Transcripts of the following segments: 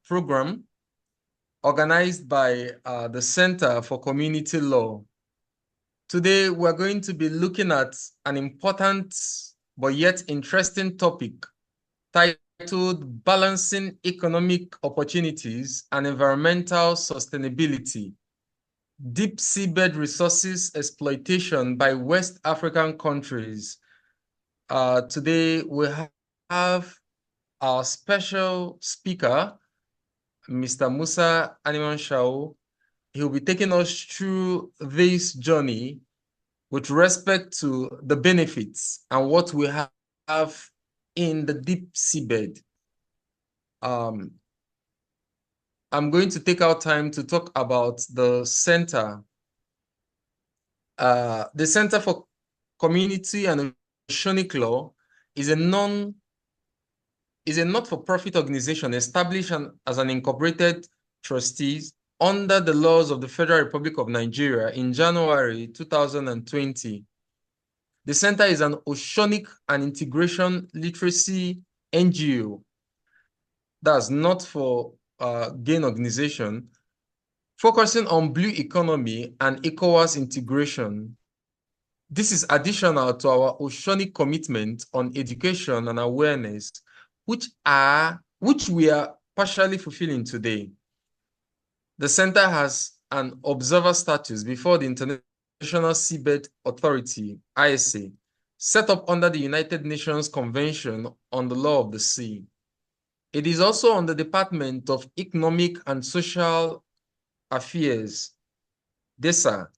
program organized by the Center for Community Law. Today, we're going to be looking at an important but yet interesting topic titled Balancing Economic Opportunities and Environmental Sustainability, Deep Seabed Resources Exploitation by West African Countries. Today, we have our special speaker, Mr. Musa Animashaun. He'll be taking us through this journey with respect to the benefits and what we have in the deep seabed. I'm going to take our time to talk about the center. The Center for Community and Oceanic Law is a not-for-profit organization established as an incorporated trustees under the laws of the Federal Republic of Nigeria in January 2020. The center is an oceanic and integration literacy NGO. That's not for gain organization, focusing on blue economy and ECOWAS integration. This is additional to our oceanic commitment on education and awareness, which we are partially fulfilling today. The center has an observer status before the International Seabed Authority, ISA, set up under the United Nations Convention on the Law of the Sea. It is also on the Department of Economic and Social Affairs, DESA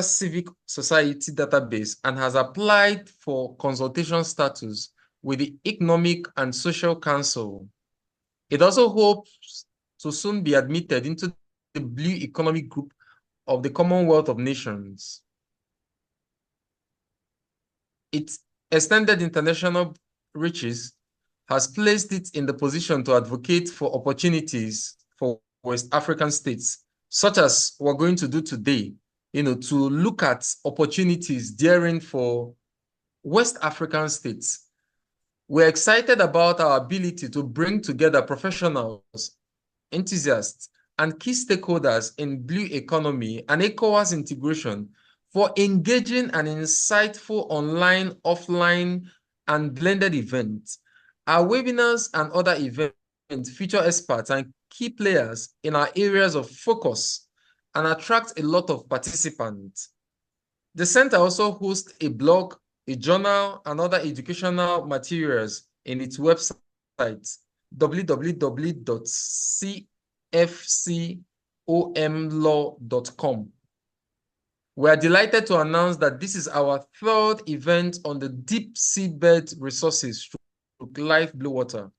Civic Society Database, and has applied for consultation status with the Economic and Social Council. It also hopes to soon be admitted into the Blue Economic Group of the Commonwealth of Nations. Its extended international reaches has placed it in the position to advocate for opportunities for West African states, such as we're going to do today, to look at opportunities daring for West African states. We're excited about our ability to bring together professionals, enthusiasts, and key stakeholders in blue economy and ECOWAS integration for engaging and insightful online, offline, and blended events. Our webinars and other events feature experts and key players in our areas of focus and attract a lot of participants. The center also hosts a blog, a journal, and other educational materials in its website, www.cfcomlaw.com. We are delighted to announce that this is our third event on the deep seabed resources live blue water.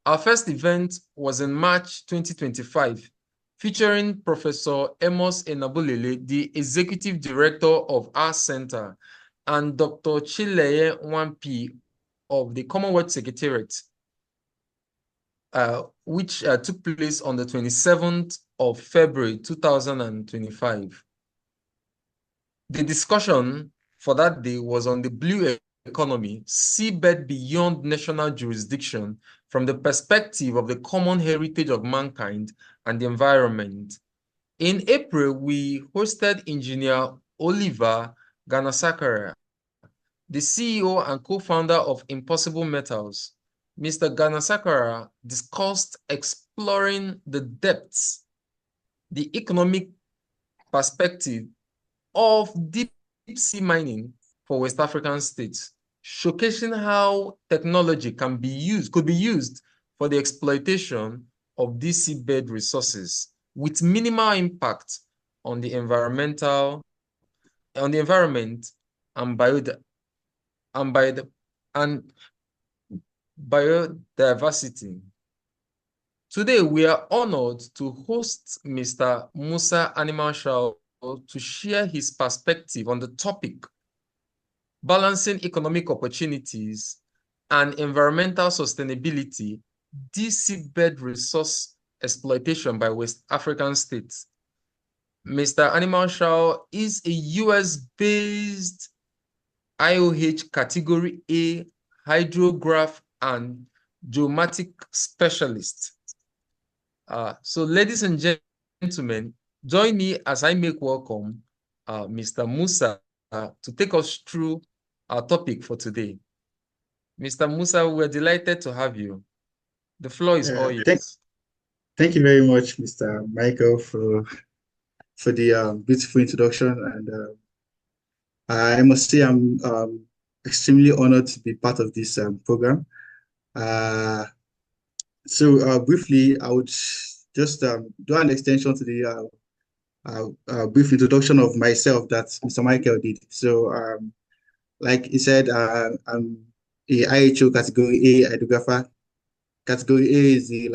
Our first event was in March 2025, featuring Professor Amos Enabulele, the Executive Director of our center, and Dr. Chileye Wampi of the Commonwealth Secretariat, which took place on the 27th of February 2025. The discussion for that day was on the blue economy, seabed beyond national jurisdiction, from the perspective of the common heritage of mankind and the environment. In April, we hosted Engineer Oliver Ganasakara, the CEO and co-founder of Impossible Metals. Mr. Ganasakara discussed exploring the depths, the economic perspective of deep sea mining for West African states, showcasing how technology could be used for the exploitation of these seabed resources with minimal impact on the environment and biodiversity. Today, we are honored to host Mr. Musa Animashaun to share his perspective on the topic, balancing economic opportunities and environmental sustainability, deep seabed resource exploitation by West African states. Mr. Animashaun is a US-based IOH Category A hydrograph and geomatics specialist. So ladies and gentlemen, join me as I make welcome Mr. Musa to take us through our topic for today. Mr. Musa, we're delighted to have you. The floor is all yours. Thank you very much, Mr. Michael, for the beautiful introduction. And I must say I'm extremely honored to be part of this program. Uh, Briefly, I would just do an extension to the brief introduction of myself that Mr. Michael did. Like he said, I'm a IHO category A hydrographer. Category A is the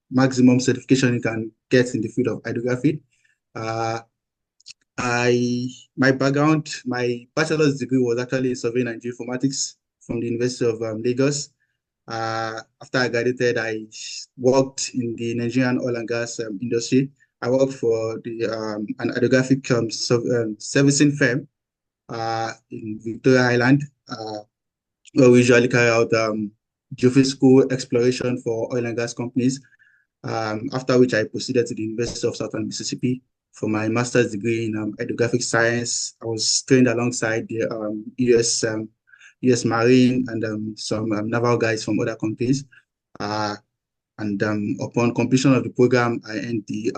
maximum certification you can get in the field of hydrography. Uh, my background, my bachelor's degree was actually in surveying and geomatics from the University of Lagos. After I graduated, I worked in the Nigerian oil and gas industry. I worked for an hydrographic servicing firm in Victoria Island, where we usually carry out geophysical exploration for oil and gas companies. After which I proceeded to the University of Southern Mississippi for my master's degree in hydrographic science. I was trained alongside the US Marine and some naval guys from other countries. And Upon completion of the program, I earned the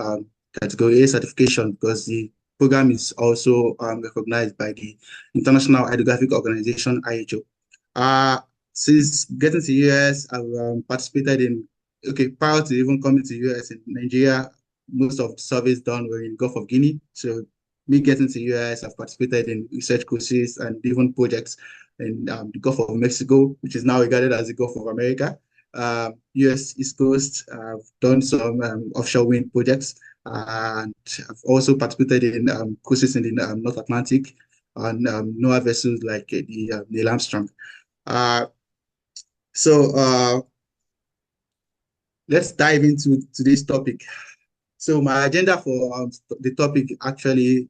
Category A certification because the program is also recognized by the International Hydrographic Organization, IHO. Since getting to US, I've participated in, okay, prior to even coming to US in Nigeria, most of the surveys done were in Gulf of Guinea. So me getting to US, I've participated in research courses and even projects in the Gulf of Mexico, which is now regarded as the Gulf of America. US East Coast, I've done some offshore wind projects, and I've also participated in courses in the North Atlantic on NOAA vessels like the Neil Armstrong. Uh, so let's dive into today's topic. So my agenda for the topic actually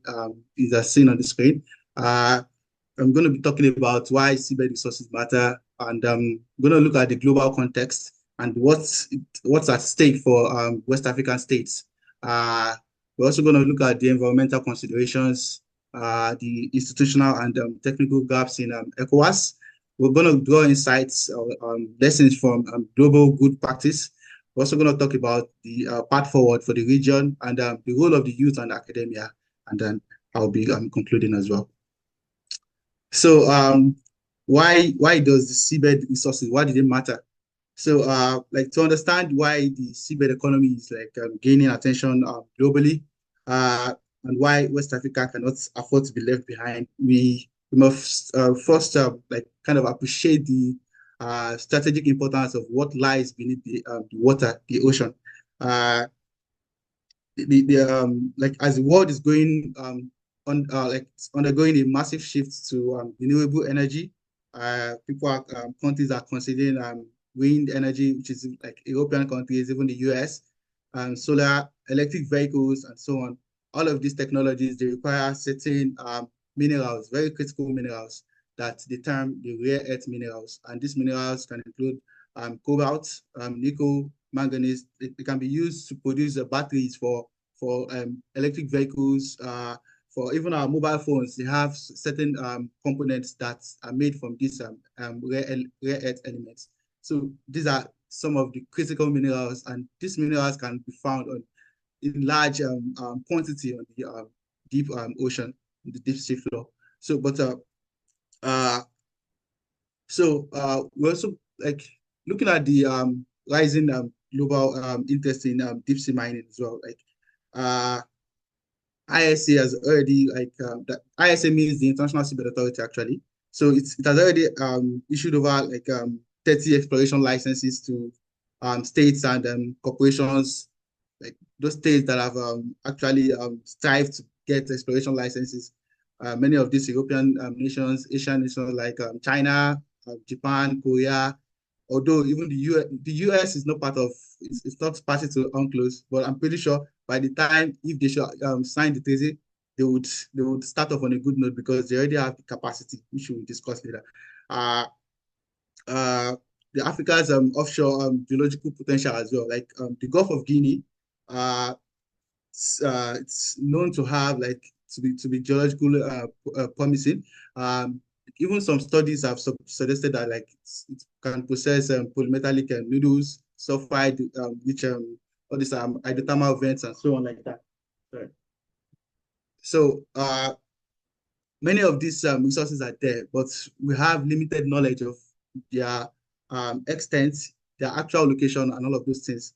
is as seen on the screen. I'm going to be talking about why seabed resources matter, and I'm going to look at the global context and what's at stake for West African states. We're also going to look at the environmental considerations, the institutional and technical gaps in ECOWAS. We're going to draw insights or lessons from global good practice. We're also going to talk about the path forward for the region and the role of the youth and academia, and then I'll be concluding as well. So why does the seabed resources, why did it matter? So like to understand why the seabed economy is like gaining attention globally, and why West Africa cannot afford to be left behind, we must first like kind of appreciate the strategic importance of what lies beneath the water, the ocean. Uh, like as the world is going on like undergoing a massive shift to renewable energy, countries are considering wind energy, which is like European countries, even the US, solar, electric vehicles, and so on. All of these technologies, they require certain minerals, very critical minerals that they term the rare earth minerals. And these minerals can include cobalt, nickel, manganese. It can be used to produce batteries for electric vehicles, for even our mobile phones. They have certain components that are made from these rare earth elements. So these are some of the critical minerals, and these minerals can be found in large quantity on the deep ocean, the deep sea floor. So, but uh, we're also like looking at the rising global interest in deep sea mining as well. Like ISA has already that ISA means the International Seabed Authority actually. So it has already issued over 30 exploration licenses to states and corporations, like those states that have actually strived to get exploration licenses. Many of these European nations, Asian nations like China, Japan, Korea, although even the US is not part of, it's not party to UNCLOS, but I'm pretty sure by the time if they should sign the treaty, they would start off on a good note because they already have the capacity, which we'll discuss later. Uh, uh, the Africa's offshore geological potential as well. Like the Gulf of Guinea, uh, it's known to have like to be geologically promising. Um, Even some studies have suggested that like it can process polymetallic noodles, sulfide, which all these hydrothermal vents and so on like that. Sorry. So many of these resources are there, but we have limited knowledge of their extent, their actual location, and all of those things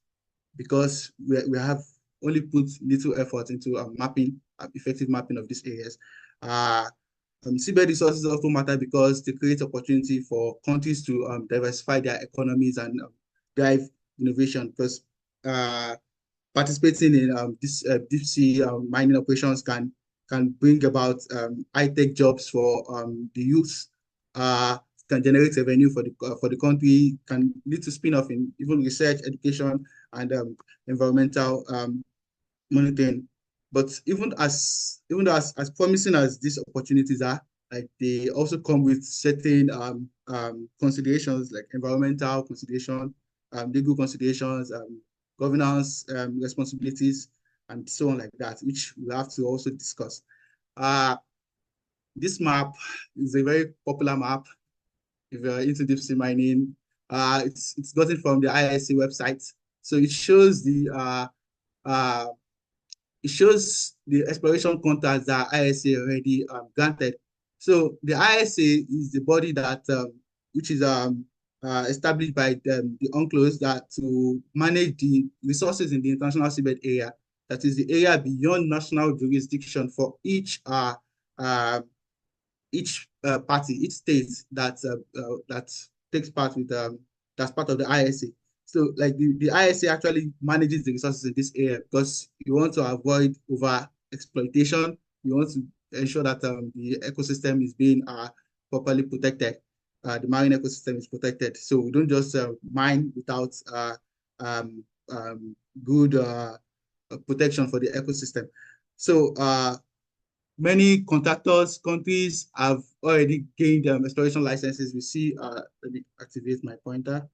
because we have only put little effort into mapping, effective mapping of these areas. Uh, Seabed resources also matter because they create opportunity for countries to diversify their economies and drive innovation because uh, participating in this deep sea mining operations can bring about high-tech jobs for the youth, can generate revenue for the country, can lead to spin-off in even research, education, and environmental monitoring. But even as promising as these opportunities are, like they also come with certain considerations like environmental consideration, legal considerations, governance responsibilities, and so on like that, which we have to also discuss. Uh, this map is a very popular map if you're into deep sea mining. It's gotten from the ISA website, so uh, it shows the exploration contracts that ISA already granted. So the ISA is the body that which is established by the UNCLOS that to manage the resources in the international seabed area. That is the area beyond national jurisdiction for uh, each party, each state that takes part with that's part of the ISA. So like the ISA actually manages the resources in this area because you want to avoid over exploitation. You want to ensure that the ecosystem is being properly protected. The marine ecosystem is protected. So we don't just mine without um, good protection for the ecosystem. So many contractors, countries have already gained exploration licenses. We see, let me activate my pointer.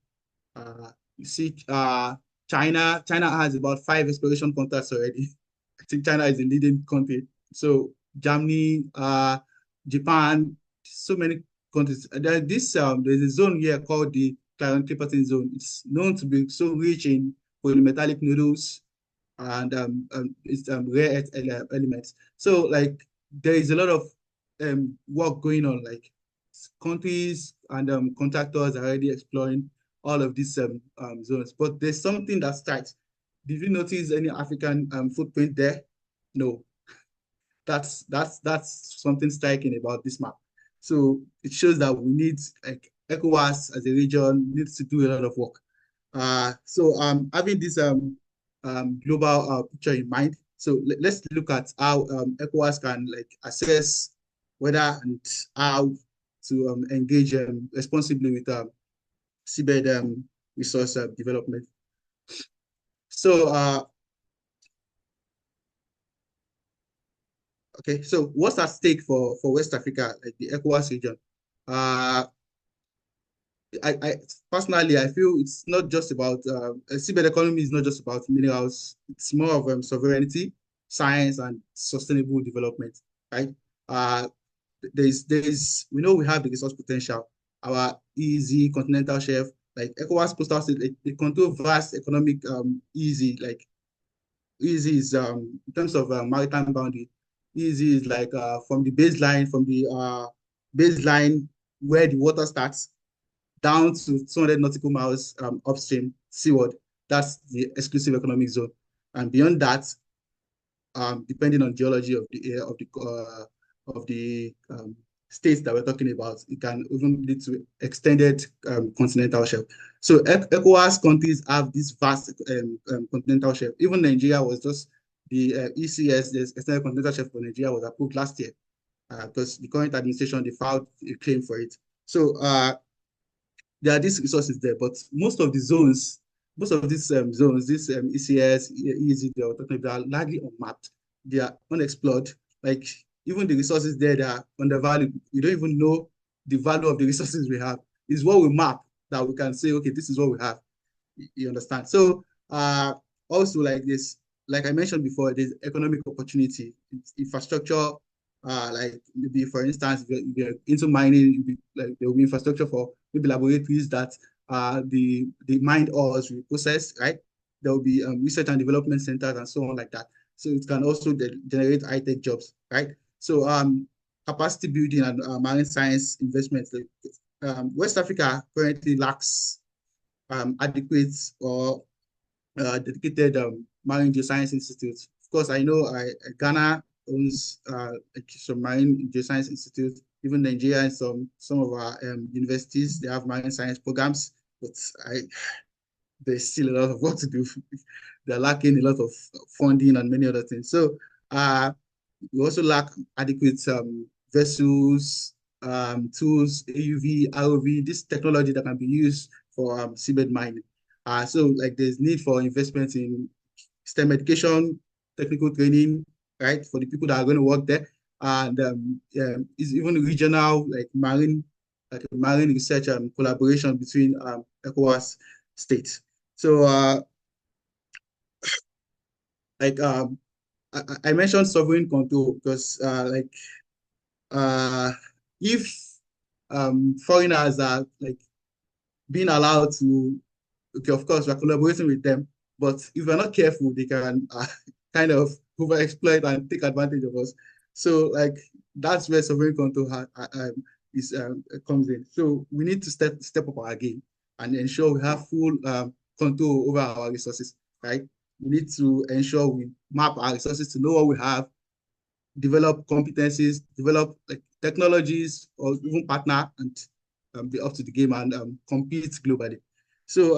You see, China has about 5 exploration contracts already. I think China is the leading country. So Germany, Japan, so many countries. There's a zone here called the Clarion-Clipperton zone. It's known to be so rich in polymetallic noodles and it's rare earth elements. So like there is a lot of work going on. Like countries and contractors are already exploring all of these zones. But there's something that strikes. Did you notice any African footprint there? No. That's something striking about this map. So it shows that we need like ECOWAS as a region needs to do a lot of work. So having this global picture in mind, so let's look at how ECOWAS can like assess whether and how to engage responsibly with seabed resource development. So okay, so what's at stake for West Africa, like the ECOWAS region? Uh, I personally I feel it's not just about seabed economy is not just about minerals. It's more of sovereignty, science, and sustainable development, right? Uh, there's we know we have the resource potential. Our easy continental shelf, like ECOWAS coastal state, they control vast economic easy like easy is in terms of maritime boundary. Easy is like from the baseline where the water starts down to 200 nautical miles upstream seaward. That's the exclusive economic zone. And beyond that, depending on geology of the states that we're talking about, it can even lead to extended continental shelf. So ECOWAS countries have this vast continental shelf. Even Nigeria was just the ECS, the extended continental shelf for Nigeria was approved last year because the current administration they filed a claim for it. So there are these resources there, but most of these zones, this ECS, EEZ, they are largely unmapped. They are unexplored. Like even the resources there, they are undervalued. We don't even know the value of the resources we have. It's what we map that we can say, okay, this is what we have. You understand? So also like this, like I mentioned before, there's economic opportunity, infrastructure, like maybe for instance, if you're into mining, like there will be infrastructure for maybe laboratories that the mined ores will process, right? There will be research and development centers and so on like that. So it can also generate high-tech jobs, right? So capacity building and marine science investments. Like, West Africa currently lacks adequate or dedicated marine geoscience institutes. Of course, I know Ghana owns some marine geoscience institutes. Even Nigeria and some of our universities, they have marine science programs, but there's still a lot of work to do. They're lacking a lot of funding and many other things. So we also lack adequate vessels, tools, AUV, ROV, this technology that can be used for seabed mining. So like there's need for investment in STEM education, technical training, right, for the people that are going to work there. And it's even regional, like marine research and collaboration between ECOWAS states. So like I mentioned sovereign control because uh, if foreigners are like being allowed to, okay, of course, we're collaborating with them, but if we're not careful, they can kind of overexploit and take advantage of us. So, like, that's where sovereign control comes in. So, we need to step up our game and ensure we have full control over our resources, right? We need to ensure we map our resources to know what we have, develop competencies, develop like technologies, or even partner and be up to the game and compete globally. So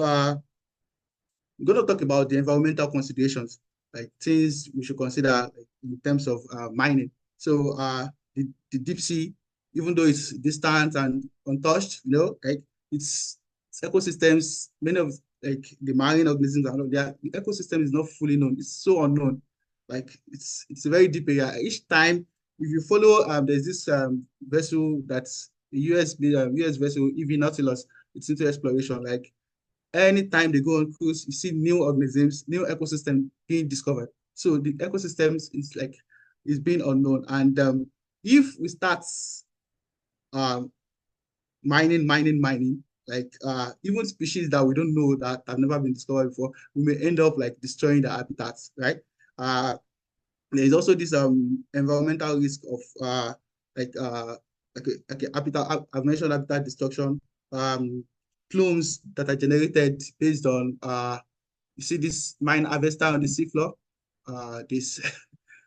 we're going to talk about the environmental considerations, like things we should consider like, in terms of mining. So the deep sea, even though it's distant and untouched, like it's ecosystems, many of like the marine organisms and all that, the ecosystem is not fully known. It's so unknown. Like it's a very deep area. Each time, if you follow, there's this vessel that's the US vessel, EV Nautilus. It's into exploration. Like anytime they go on cruise, you see new organisms, new ecosystem being discovered. So the ecosystems is being unknown. And if we start um, mining, like even species that we don't know that have never been discovered before, we may end up like destroying the habitats, right? Uh, there is also this environmental risk of like uh habitat. I've mentioned habitat destruction, um, plumes that are generated based on you see this mine harvester on the seafloor. This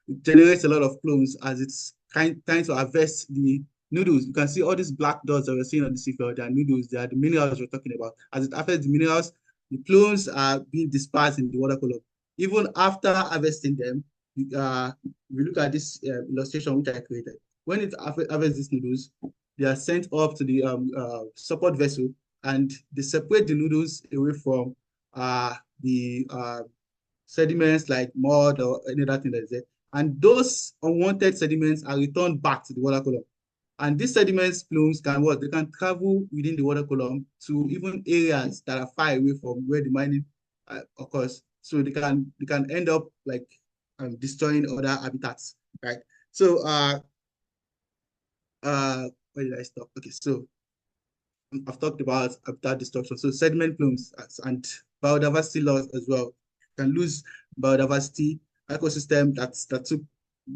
it generates a lot of plumes as it's trying to harvest the noodles. You can see all these black dots that we're seeing on the seafloor. They are noodles. They are the minerals we're talking about. As it affects the minerals, the plumes are being dispersed in the water column. Even after harvesting them, we look at this illustration which I created. When it harvests these noodles, they are sent up to the support vessel and they separate the noodles away from the sediments like mud or any other thing that is there. And those unwanted sediments are returned back to the water column. And these sediments plumes can what? They can travel within the water column to even areas that are far away from where the mining occurs. So they can end up like destroying other habitats, right? So where did I stop? Okay, so I've talked about habitat destruction. So sediment plumes and biodiversity loss as well. Can lose biodiversity ecosystem that took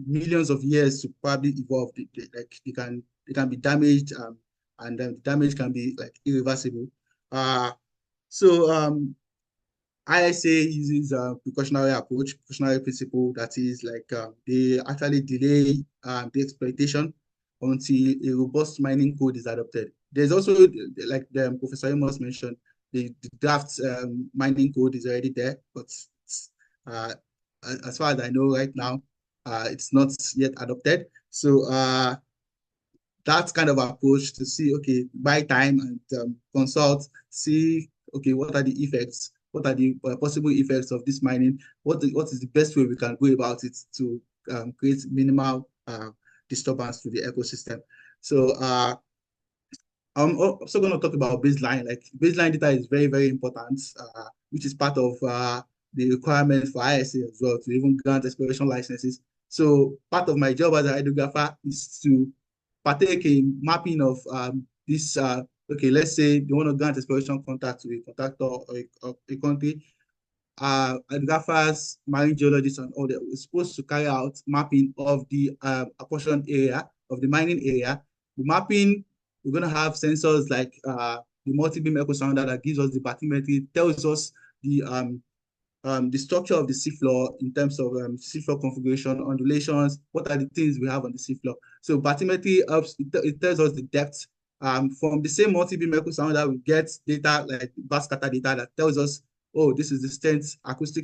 millions of years to probably evolve. They can be damaged, and the damage can be like irreversible. So ISA uses a precautionary approach, precautionary principle that is like they actually delay the exploitation until a robust mining code is adopted. There's also, like Professor Amos mentioned, the draft mining code is already there, but uh, as far as I know right now, it's not yet adopted. So that kind of approach to see, okay, buy time and consult, see, okay, what are the effects? What are the possible effects of this mining? What is the best way we can go about it to create minimal disturbance to the ecosystem? So I'm also going to talk about baseline. Like baseline data is very, very important, which is part of the requirement for ISA as well to even grant exploration licenses. So part of my job as a hydrographer is to partake in mapping of this. Okay, let's say they want to grant exploration contract to a contractor or a country. Hydrographers, marine geologists, and all that. We're supposed to carry out mapping of the apportioned area of the mining area. The mapping, we're going to have sensors like the multi-beam echo sounder that gives us the bathymetry, tells us the structure of the seafloor in terms of seafloor configuration, undulations, what are the things we have on the seafloor. So bathymetry helps, it tells us the depth. From the same multi-beam echo sounder, we get data like vast scatter data that tells us, oh, this is the strength, acoustic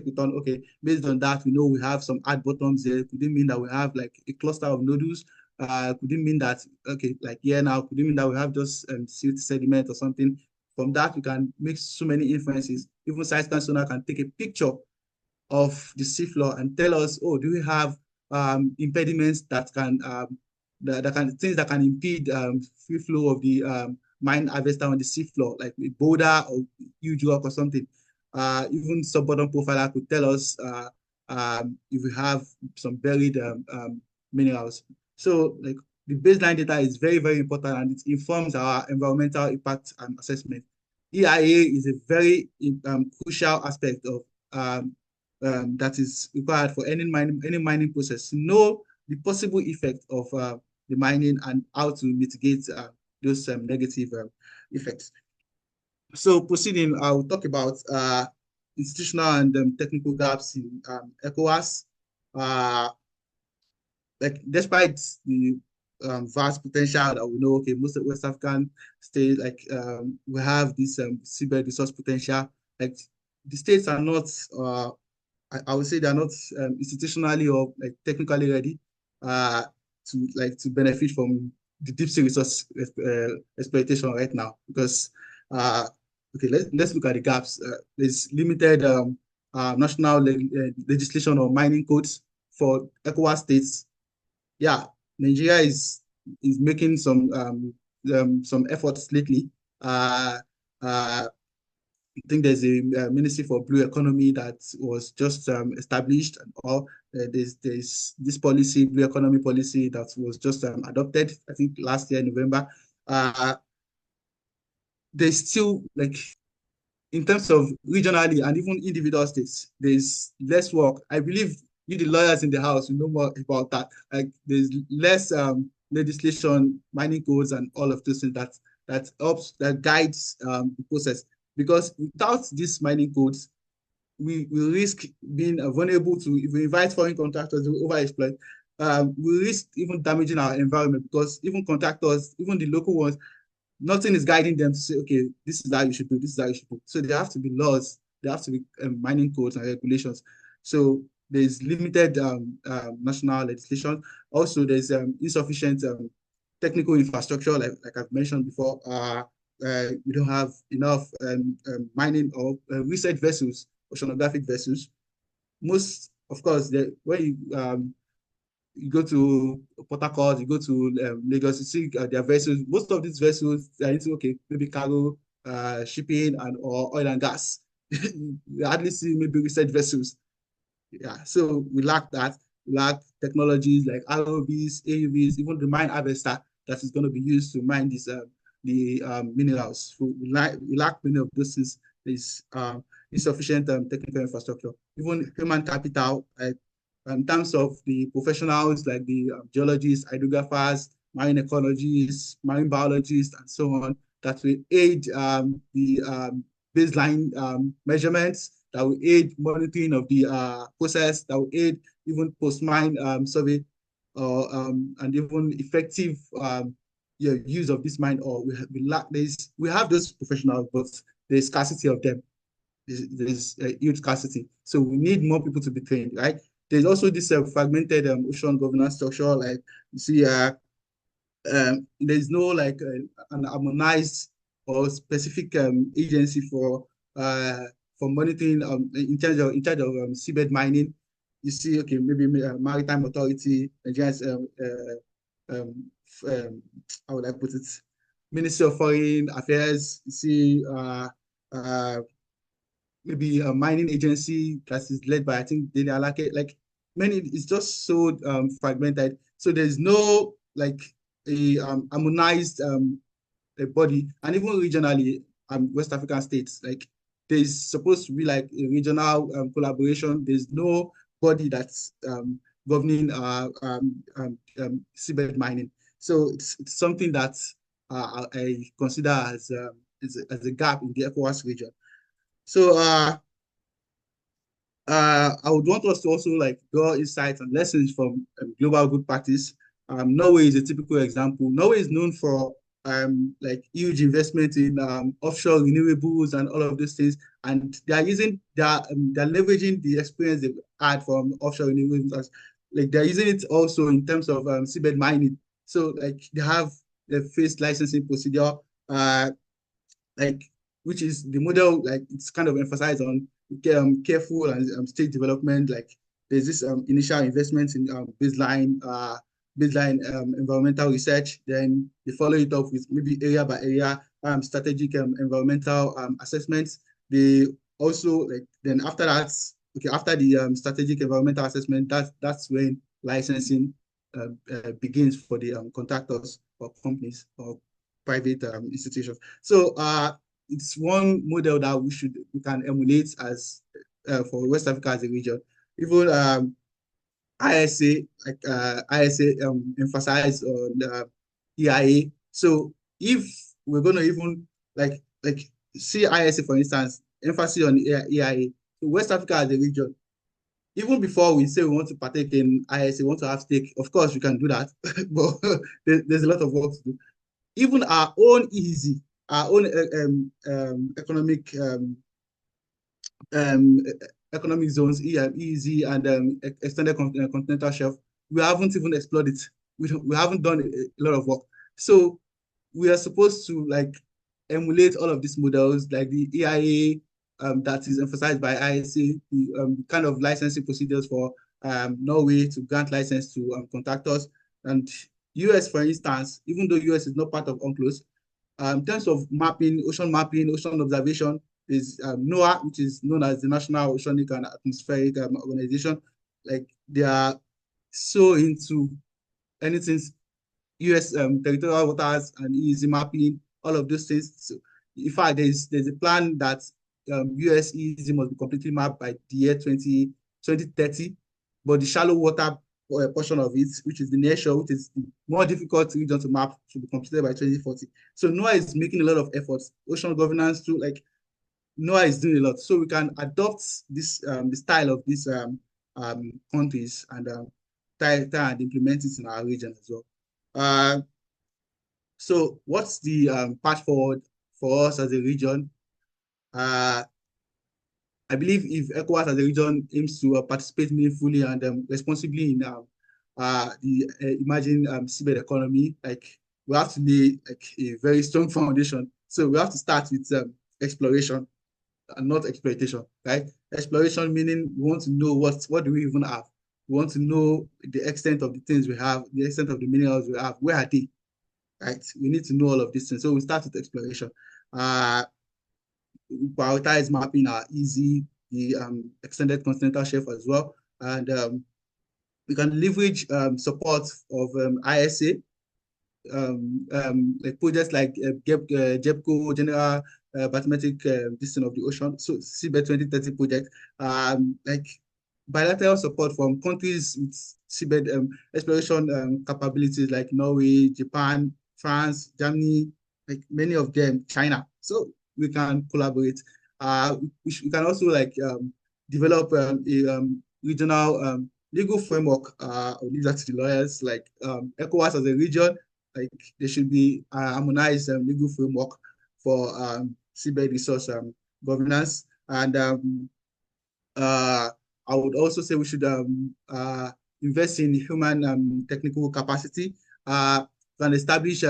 return. Okay, based on that, we know we have some add bottoms there. Could it mean that we have like a cluster of nodules? Could it mean that, okay, like here now, could it mean that we have just silt sediment or something? From that, we can make so many inferences. Even side-scan sonar can take a picture of the seafloor and tell us, oh, do we have impediments that can things that can impede free flow of the mine harvester on the seafloor, like a boulder or huge rock or something. Even sub-bottom profiler could tell us if we have some buried minerals. So, like the baseline data is very, very important and it informs our environmental impact assessment. EIA is a very crucial aspect of that is required for any mining process to know the possible effect of the mining and how to mitigate those negative effects. So proceeding, I will talk about institutional and technical gaps in ECOWAS. Like despite the vast potential that we know, okay, most of West African states, like we have this seabed resource potential. Like the states are not I would say they're not institutionally or like technically ready uh, to benefit from the deep sea resource exploitation right now because okay, let's look at the gaps. There's limited national legislation or mining codes for ECOWAS states. Yeah, Nigeria is making some efforts lately. Uh, I think there's a Ministry for Blue Economy that was just established, or there's this policy, Blue Economy policy, that was just adopted, I think last year, November. Uh, there's still like in terms of regionally and even individual states, there's less work. I believe you, the lawyers in the house, you know more about that. Like there's less legislation, mining codes, and all of those things that helps that guides the process. Because without these mining codes, we risk being vulnerable to if we invite foreign contractors to overexploit. We risk even damaging our environment because even contractors, even the local ones, nothing is guiding them to say, okay, this is how you should do, this is how you should do. So there have to be laws, there have to be mining codes and regulations. So there's limited national legislation. Also, there's insufficient technical infrastructure, like I've mentioned before. We don't have enough mining or research vessels, oceanographic vessels. Most, of course, when you go to Port Harcourt, you go to Lagos, you see their vessels. Most of these vessels are into okay, maybe cargo, shipping, and or oil and gas. You hardly see maybe research vessels. Yeah, so we lack that. We lack technologies like ROVs, AUVs, even the mine harvester that is going to be used to mine these the minerals. So we lack many of those things. There's insufficient technical infrastructure, even human capital. In terms of the professionals like the geologists, hydrographers, marine ecologists, marine biologists, and so on, that will aid the baseline measurements, that will aid monitoring of the process, that will aid even post-mine survey and even effective yeah, use of this mine. Or we lack this. We have those professionals, but there's scarcity of them. There's a huge scarcity. So we need more people to be trained, right? There's also this fragmented ocean governance structure. Like you see, there's no like an harmonized or specific agency for monitoring in charge of seabed mining. You see, okay, maybe Maritime Authority, Nigeria's how would I put it? Ministry of Foreign Affairs, you see uh, maybe a mining agency that is led by, I think, Dele Alake. Like many, it's just so fragmented. So there's no like a harmonized body, and even regionally, West African states, like there's supposed to be like a regional collaboration. There's no body that's governing seabed mining. So it's something that I consider as a gap in the ECOWAS region. So I would want us to also like draw insights and lessons from global good practice. Norway is a typical example. Norway is known for like huge investment in offshore renewables and all of those things, and they're leveraging the experience they've had from offshore renewables. Like they're using it also in terms of seabed mining. So like they have the first licensing procedure. Uh, like which is the model, like it's kind of emphasized on careful and state development. Like there's this initial investment in baseline environmental research, then they follow it up with maybe area by area strategic environmental assessments. They also like then after that, okay, after the strategic environmental assessment, that's when licensing begins for the contractors or companies or private institutions. So it's one model that we can emulate as for West Africa as a region. Even ISA, like ISA emphasize on EIA. So if we're gonna even like see ISA for instance, emphasis on EIA. So West Africa as a region, even before we say we want to partake in ISA, we want to have stake, of course we can do that, but there's a lot of work to do. Even our own easy, our own economic um, economic zones, EEZ and extended continental shelf, we haven't even explored it. We haven't done a lot of work. So we are supposed to like emulate all of these models, like the EIA that is emphasized by ISA, the kind of licensing procedures for Norway to grant license to contractors, and US, for instance, even though US is not part of UNCLOS, in terms of mapping, ocean observation, is NOAA, which is known as the National Oceanic and Atmospheric Organization. Like they are so into anything US territorial waters and easy mapping, all of those things. So, in fact, there's a plan that US easy must be completely mapped by the year 2030, but the shallow water portion of it, which is the nearshore, which is the more difficult region to map, should be completed by 2040. So NOAA is making a lot of efforts. Ocean governance too, like NOAA is doing a lot. So we can adopt this the style of these countries and try and implement it in our region as well. So what's the path forward for us as a region? Uh, I believe if ECOWAS as a region aims to participate meaningfully and responsibly in the emerging seabed economy, like we have to lay like a very strong foundation. So we have to start with exploration and not exploitation, right? Exploration meaning we want to know what do we even have. We want to know the extent of the things we have, the extent of the minerals we have. Where are they? Right? We need to know all of these things. So we start with exploration. We prioritize mapping our easy, the extended continental shelf as well. And we can leverage support of ISA, like projects like JEPCO, General Bathymetric Distance of the Ocean, so Seabed 2030 project, like bilateral support from countries with seabed exploration capabilities like Norway, Japan, France, Germany, like many of them, China. So we can collaborate. We can also like develop a regional legal framework. I'll leave that to the lawyers. Like ECOWAS as a region, like there should be harmonized legal framework for seabed resource governance. And I would also say we should invest in human technical capacity and establish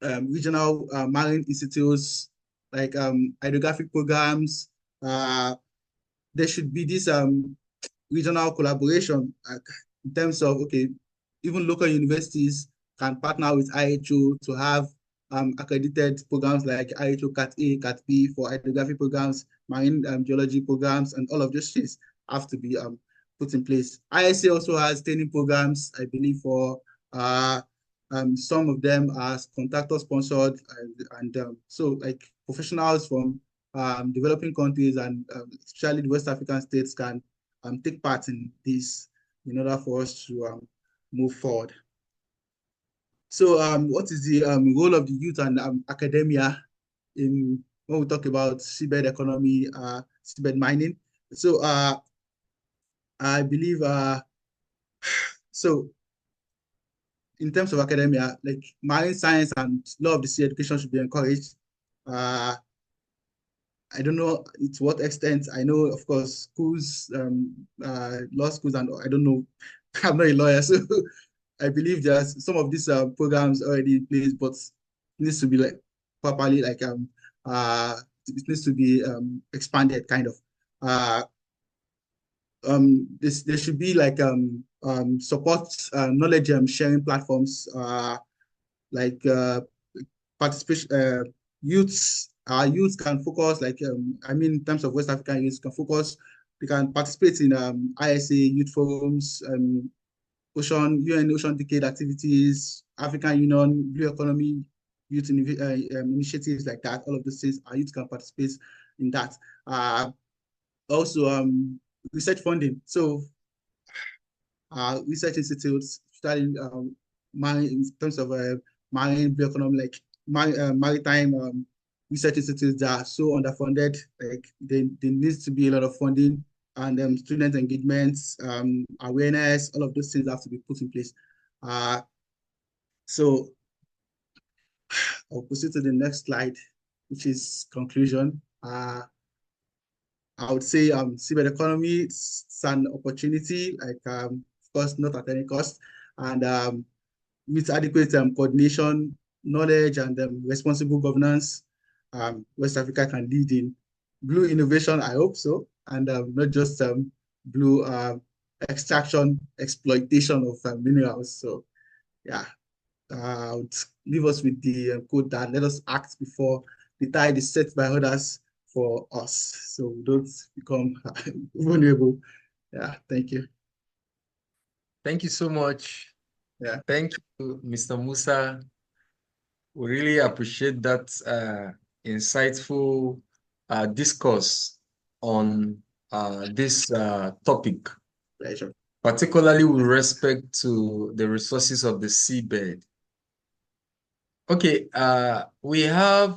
regional marine institutes like hydrographic programs. There should be this regional collaboration in terms of, okay, even local universities can partner with IHO to have accredited programs like IHO Cat A, Cat B for hydrography programs, marine geology programs, and all of those things have to be put in place. ISA also has training programs, I believe, for some of them are contractor sponsored, and so like professionals from developing countries and especially the West African states can take part in this in order for us to move forward. So what is the role of the youth and academia in when we talk about seabed economy, seabed mining? So I believe so in terms of academia, like marine science and law of the sea education should be encouraged. I don't know to what extent. I know, of course, schools, law schools, and I don't know. I'm not a lawyer, so I believe there's some of these programs already in place, but it needs to be like properly it needs to be expanded, kind of. There should be like support knowledge sharing platforms like participation youths can focus like I mean in terms of West African youths can focus they can participate in ISA youth forums, UN Ocean Decade activities, African Union, Blue Economy, youth initiatives like that. All of those things, our youth can participate in that. Also, research funding. So, research institutes studying in terms of marine blue economy, like maritime research institutes that are so underfunded. Like there needs to be a lot of funding and student engagements, awareness, all of those things have to be put in place. So I'll proceed to the next slide, which is conclusion. I would say seabed economy it's an opportunity, like of course not at any cost, and with adequate coordination, knowledge, and responsible governance, West Africa can lead in blue innovation. I hope so, and not just blue extraction, exploitation of minerals. So yeah, I would leave us with the quote that let us act before the tide is set by others for us, so we don't become vulnerable. Yeah, thank you. Thank you so much. Yeah, Thank you, Mr. Musa. We really appreciate that insightful discourse on this topic, pleasure. particularly with respect to the resources of the seabed. Okay, we have